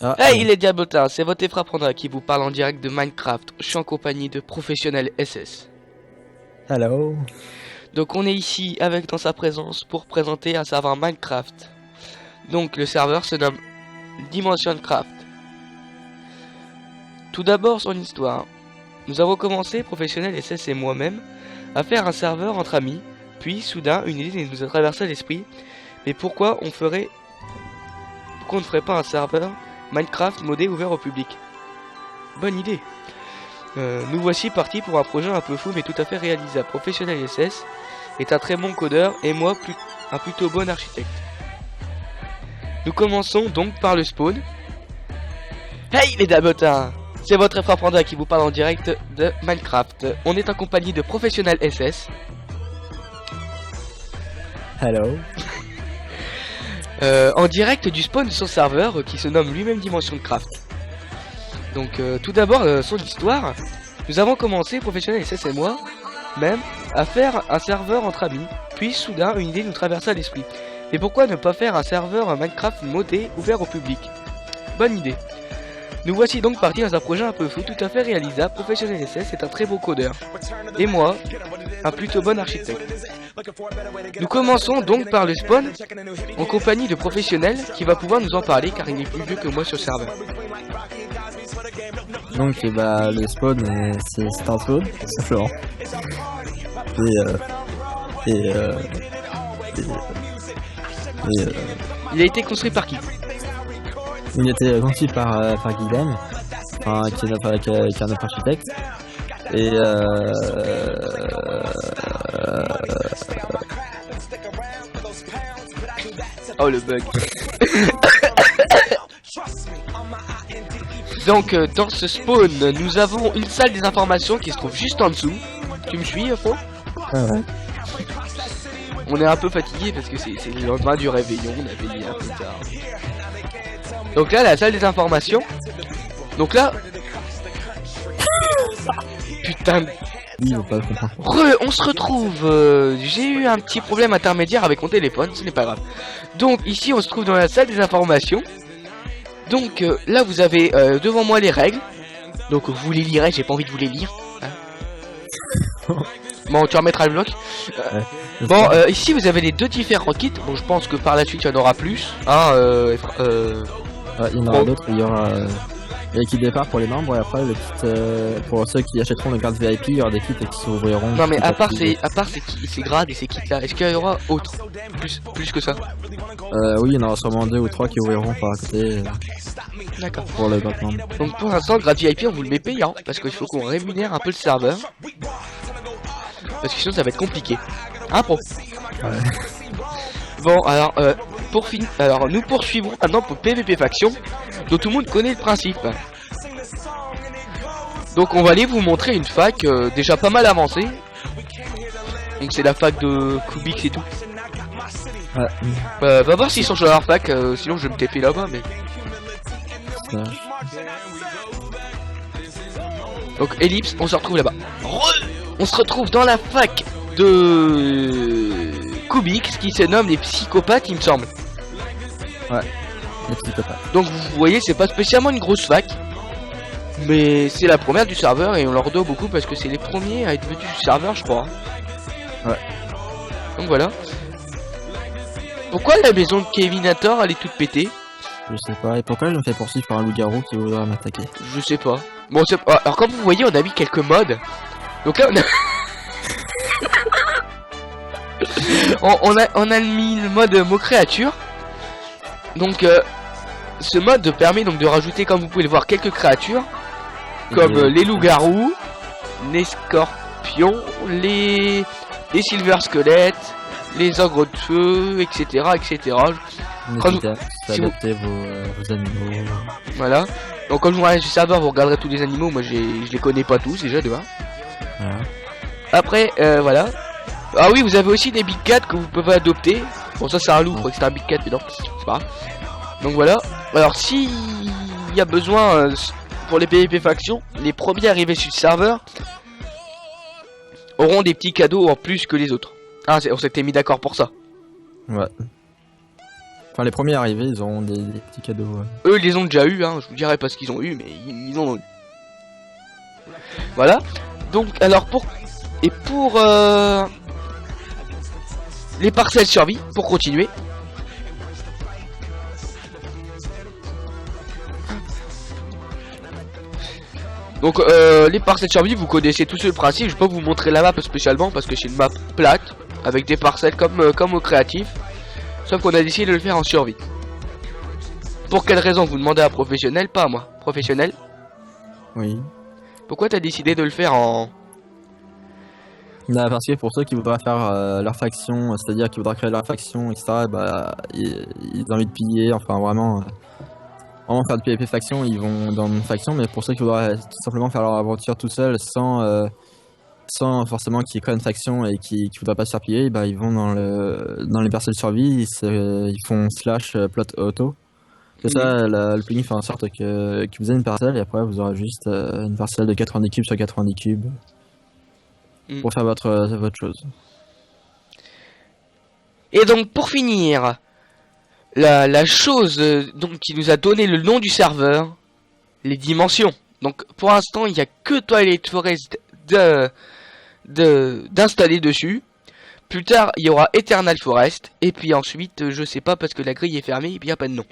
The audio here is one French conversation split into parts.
Ah, Hey les diablotins, c'est votre Efrapanda qui vous parle en direct de Minecraft. Je suis en compagnie de professionnels SS. hello. Donc on est ici avec dans sa présence pour présenter un serveur Minecraft. Donc le serveur se nomme Dimension Craft. Tout d'abord son histoire. Nous avons commencé, professionnels SS et moi-même, à faire un serveur entre amis. Puis soudain une idée nous a traversé l'esprit. Mais pourquoi on ne ferait pas un serveur Minecraft modé ouvert au public? Bonne idée. Nous voici partis pour un projet un peu fou mais tout à fait réalisable. Professionnel SS est un très bon codeur et moi un plutôt bon architecte. Nous commençons donc par le spawn. Hey les dabotins, c'est votre Efrapanda qui vous parle en direct de Minecraft. On est en compagnie de professionnel SS. Hello. En direct du spawn de son serveur qui se nomme lui-même Dimension Craft. Donc tout d'abord son histoire. Nous avons commencé, professionnel SS et moi, même, à faire un serveur entre amis. Puis soudain une idée nous traversa l'esprit. Mais pourquoi ne pas faire un serveur Minecraft modé ouvert au public? Bonne idée. Nous voici donc partis dans un projet un peu fou, tout à fait réalisable. Professionnel SS est un très beau codeur. Et moi, un plutôt bon architecte. Nous commençons donc par le spawn, en compagnie de professionnels qui va pouvoir nous en parler car il est plus vieux que moi sur le serveur. Donc le spawn c'est un spawn, tout simplement. Il a été construit par qui? Il a été conçu par Guilhem, qui est un architecte. Et oh le bug. Donc dans ce spawn nous avons une salle des informations qui se trouve juste en dessous. Tu me suis Faux? ouais. On est un peu fatigué parce que c'est le lendemain du réveillon, on avait dit un peu tard. Donc là la salle des informations. Donc là putain de... Il va pas le comprendre. On se retrouve, j'ai eu un petit problème intermédiaire avec mon téléphone, ce n'est pas grave. Donc ici on se trouve dans la salle des informations. Donc là vous avez devant moi les règles. Donc vous les lirez, j'ai pas envie de vous les lire hein. Bon tu remettras le bloc. Bon ici vous avez les deux différents kits. Bon je pense que par la suite il y en aura plus hein, il y en aura d'autres, il y aura le kit départ pour les membres et après le kit pour ceux qui achèteront le carte VIP, il y aura des kits qui s'ouvriront. Non mais à part ces grades et ces kits là, est-ce qu'il y aura autre plus que ça? Oui, il y en aura sûrement 2 ou 3 qui ouvriront par à côté. D'accord. Pour le battement. Donc pour l'instant, le grade VIP, on vous le met payant parce qu'il faut qu'on rémunère un peu le serveur. Parce que sinon, ça va être compliqué. Hein, pro? Ouais. Bon, alors, alors nous poursuivons maintenant pour PVP Faction, dont tout le monde connaît le principe. Donc on va aller vous montrer une fac déjà pas mal avancée. Donc c'est la fac de Kubix et tout. Ouais. Va voir s'ils sont sur leur fac, sinon je vais me taper là-bas, mais... Ça. Donc Ellipse, on se retrouve là-bas. On se retrouve dans la fac de Kubix, qui se nomme les psychopathes, il me semble. Ouais, les psychopathes. Donc vous voyez, c'est pas spécialement une grosse fac, mais c'est la première du serveur et on leur doit beaucoup parce que c'est les premiers à être venus du serveur, je crois. Ouais. Donc voilà. Pourquoi la maison de Kevinator elle est toute pétée? Je sais pas, et pourquoi je me fais poursuivre par un loup-garou qui voudra m'attaquer? Je sais pas. Bon, alors comme vous voyez, on a mis quelques mods. Donc là, on a mis le mode mot créature. Donc ce mode permet donc de rajouter, comme vous pouvez le voir, quelques créatures comme les loups-garous, les scorpions, les silver squelettes, les ogres de feu, etc., etc. N'hésitez pas à adopter vos animaux. Voilà. Donc quand je vous regarde du serveur, vous regarderez tous les animaux. Moi je les connais pas tous déjà de 1. Voilà. Après voilà. Ah oui, vous avez aussi des big cats que vous pouvez adopter. Bon ça c'est un loup, je crois que c'est un big cat, mais non, c'est pas grave. Donc voilà. Alors si il y a besoin pour les PvP factions, les premiers arrivés sur le serveur auront des petits cadeaux en plus que les autres. Ah on s'était mis d'accord pour ça. Ouais. Enfin, les premiers arrivés, ils auront des petits cadeaux. Eux, ils les ont déjà eu, hein. Je vous dirai pas ce qu'ils ont eu, mais ils en ont eu. Voilà. Donc, alors pour les parcelles survie, pour continuer. Donc les parcelles survie, vous connaissez tous le principe. Je peux vous montrer la map spécialement parce que c'est une map plate avec des parcelles comme au créatif. Sauf qu'on a décidé de le faire en survie. Pour quelle raison vous demandez à un professionnel, pas à moi. Professionnel. Oui. Pourquoi t'as décidé de le faire en... Bah, parce que pour ceux qui voudraient faire leur faction, c'est-à-dire qui voudraient créer leur faction, etc., bah, ils ont envie de piller, enfin vraiment faire de PvP faction, ils vont dans une faction, mais pour ceux qui voudraient tout simplement faire leur aventure tout seul, sans forcément qu'ils créent une faction et qui voudraient pas se faire piller, bah, ils vont dans les parcelles survie, ils font / plot auto. C'est ça, le plugin fait en sorte que vous ayez une parcelle et après vous aurez juste une parcelle de 90 cubes sur 90 cubes pour faire votre chose. Et donc pour finir, la chose donc qui nous a donné le nom du serveur, les dimensions. Donc pour l'instant il n'y a que Twilight Forest d'installer dessus. Plus tard il y aura Eternal Forest. Et puis ensuite je sais pas parce que la grille est fermée et puis il n'y a pas de nom.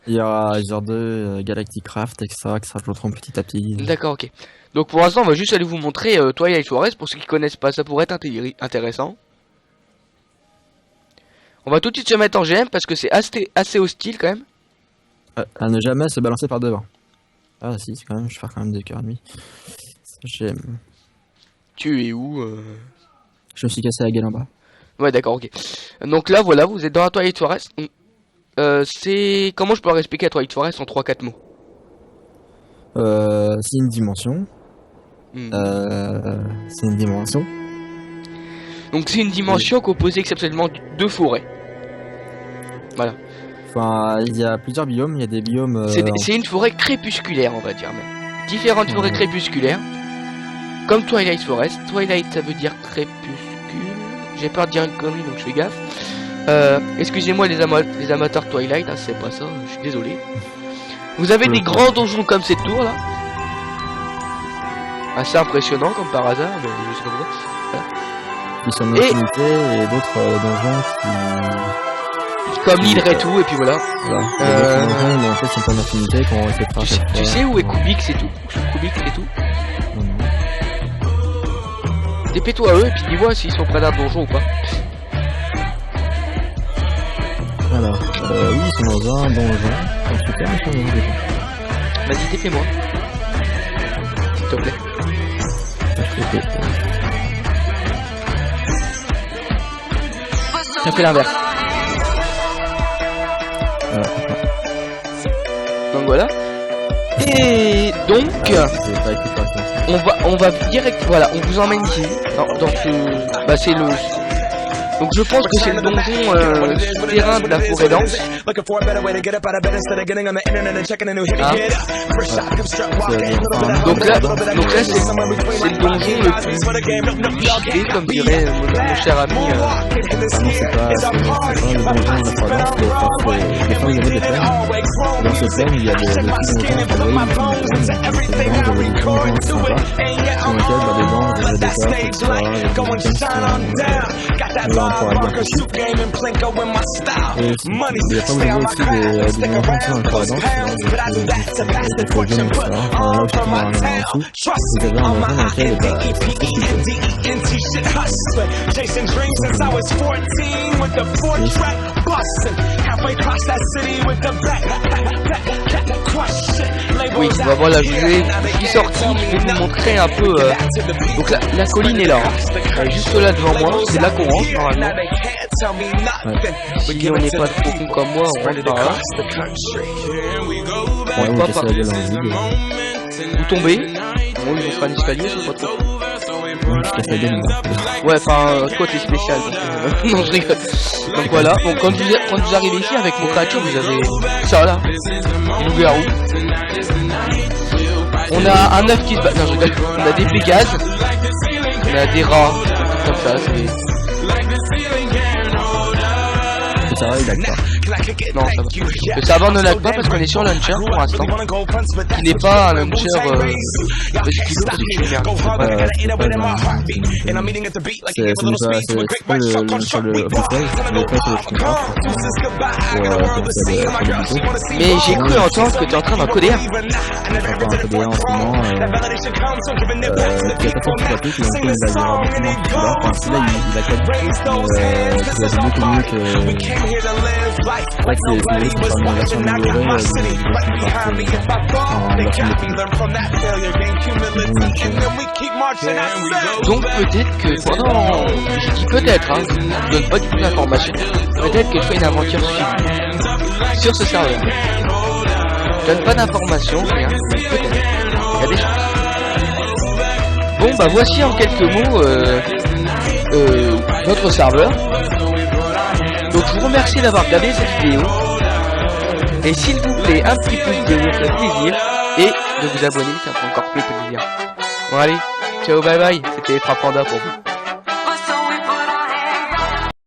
Il y aura Ether 2, Galactic Craft, etc. qui s'ajouteront petit à petit. D'accord, ok. Donc pour l'instant on va juste aller vous montrer Twilight Forest. Pour ceux qui connaissent pas, ça pourrait être intéressant. On va tout de suite se mettre en GM parce que c'est assez hostile quand même. À ne jamais se balancer par devant. Ah si, c'est quand même, je vais faire quand même 2 cœurs et demi. GM. Tu es où Je me suis cassé la gueule en bas. Ouais d'accord, ok. Donc là voilà, vous êtes dans la Twilight Forest. C'est... Comment je peux leur expliquer à Twilight Forest en 3-4 mots? C'est une dimension. C'est une dimension. Donc c'est une dimension composée exceptionnellement de forêts. Voilà. Enfin, il y a plusieurs biomes, il y a des biomes... C'est une forêt crépusculaire, on va dire même. Différentes forêts crépusculaires. Comme Twilight Forest. Twilight, ça veut dire crépuscule. J'ai peur de dire une connerie, donc je fais gaffe. Excusez-moi les amateurs Twilight, hein, c'est pas ça, je suis désolé. Vous avez des grands donjons comme cette tour là. Assez impressionnant comme par hasard, mais je sais pas pourquoi. Voilà. Qui sont d'infinité et d'autres donjons comme l'hydre et tout, et puis voilà. Voilà. D'autres donjons, mais en fait, sont pas d'infinité, qu'on fait pas. Tu sais où est Kubik, c'est tout. Kubik, c'est tout. Dépêche-toi à eux, et puis dis-moi s'ils sont près d'un donjon ou pas. Alors, oui, ils sont dans un donjon. En tout cas, ils sont dans un donjon. Vas-y, dépêche-moi. S'il te plaît. J'ai fait l'inverse. Donc voilà. Et donc on va direct, voilà, on vous emmène ici. Dans ce, bah c'est le. Donc je pense que c'est le donjon souterrain de la forêt dense. Donc là c'est le donjon le plus cheaté, comme dirait mon cher ami. Non, c'est pas le donjon de la forêt dense, des fois il y avait des plaines. Dans ce plaine, il y a des petits donjons dans lesquels des donjons sympas, dans lesquels dedans il y a des décors, etc. On pourra bien aussi. Et il y a pas vous avez aussi des donjons dans la forêt dense, des projets, etc. Enfin, là où je suis en dessous, vous avez un donjon dans lequel c'est oui, bah voilà, je suis sorti, je vais vous montrer un peu. Donc la colline est là, hein. Juste là devant moi, c'est là qu'on rentre normalement. Si on n'est pas trop con comme moi, on rentre par là. ouais, Pas par... Vous tombez. Bon, ils ont fait un escalier, c'est pas trop. Ouais, enfin, toi t'es spécial. Donc, non, je rigole. Donc voilà, donc quand vous arrivez ici avec vos créatures, vous avez ça là, les loups-garous. On a un œuf qui se bat. Non, je rigole. On a des pégases. On a des rats, comme ça. le serveur il lag pas. Non, ça va. Le serveur ne lag pas parce qu'on est sur launcher pour l'instant. Qui n'est pas un launcher parce qu'il veut que tu merde. C'est pas le launcher officiel, mais pas sur le Mais j'ai cru entendre que tu es en train d'en coder un. je suis en train en ce moment. Il y a personne qui s'applique, donc il va y avoir beaucoup moins de là. Enfin, celui-là il a quand même beaucoup mieux que. En fait, c'est juste pour une version améliorée en version de Donc peut-être que pendant... Je dis peut-être, hein, je ne donne pas du tout d'informations. Peut-être que je fais une aventure suivie sur ce serveur. Je donne pas d'informations, rien. Peut-être. Il y a des chances. Bon bah voici en quelques mots notre serveur. Donc je vous remercie d'avoir regardé cette vidéo. Et s'il vous plaît, un petit pouce bleu vous fait plaisir. Et de vous abonner, ça me fait encore plus plaisir. Bon allez, ciao bye bye, c'était Frappanda pour vous.